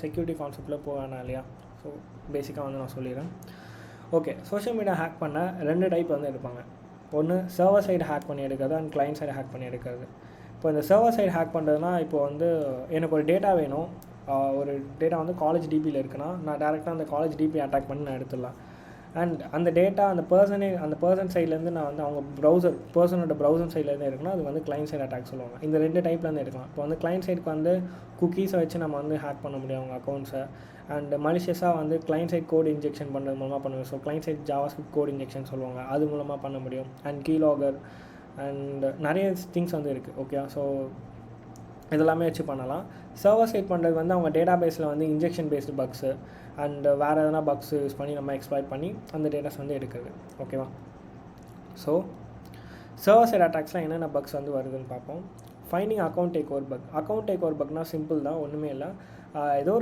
Security கான்செப்டில் போவேனா இல்லையா. So பேசிக்காக வந்து நான் சொல்லிடுறேன். ஓகே, சோஷியல் மீடியா ஹேக் பண்ண 2 டைப் வந்து எடுப்பாங்க. ஒன்று சர்வர் சைடு ஹேக் பண்ணி எடுக்கிறது அண்ட் கிளைண்ட் சைடு ஹேக் பண்ணி எடுக்கிறது. இப்போ இந்த சர்வர் சைடு ஹேக் பண்ணுறதுனா, இப்போ வந்து எனக்கு ஒரு டேட்டா வேணும், ஒரு டேட்டா வந்து காலேஜ் டிபியில் இருக்குன்னா நான் டேரெக்டாக அந்த காலேஜ் டிபி அட்டாக் பண்ணி நான் எடுத்துடலாம். அண்ட் அந்த டேட்டா அந்த பர்சன் சைட்லேருந்து நான் வந்து அவங்க பர்சனோட ப்ரௌசர் சைட்லேருந்து இருக்குன்னா அது வந்து கிளைண்ட் சைடு அட்டாக் சொல்லுவாங்க. இந்த 2 டைப்லேருந்து எடுக்கலாம். இப்போ வந்து கிளைண்ட் சைடுக்கு வந்து குக்கீஸை வச்சு நம்ம வந்து ஹேக் பண்ண முடியும் அவங்க அக்கௌண்ட்ஸை. அண்ட் மலிஷியஸாக வந்து கிளைண்ட் சைட் கோட் இன்ஜெக்ஷன் பண்ணுறது மூலமாக பண்ணுவோம். So client side JavaScript code injection சொல்லுவாங்க, அது மூலமாக பண்ண முடியும். அண்ட் கீலாகர் அண்ட் நிறைய திங்ஸ் வந்து இருக்குது. ஓகே, ஸோ இதெல்லாமே வச்சு பண்ணலாம். சர்வர் சைட் பண்ணுறது வந்து அவங்க டேட்டா பேஸில் வந்து இன்ஜெக்ஷன் பேஸ்டு பக்ஸு அண்ட் வேறு எதனா பக்ஸ் யூஸ் பண்ணி நம்ம எக்ஸ்ப்ளாய்ட் பண்ணி அந்த டேட்டாஸ் வந்து எடுக்கிறது. ஓகேவா. ஸோ சர்வர் சைட் அட்டாக்ஸ்லாம் என்னென்ன பக்ஸ் வந்து வருதுன்னு பார்ப்போம். Finding account take over bug. Account take over பக்னால் சிம்பிள் தான், ஒன்றுமே இல்லை. ஏதோ ஒரு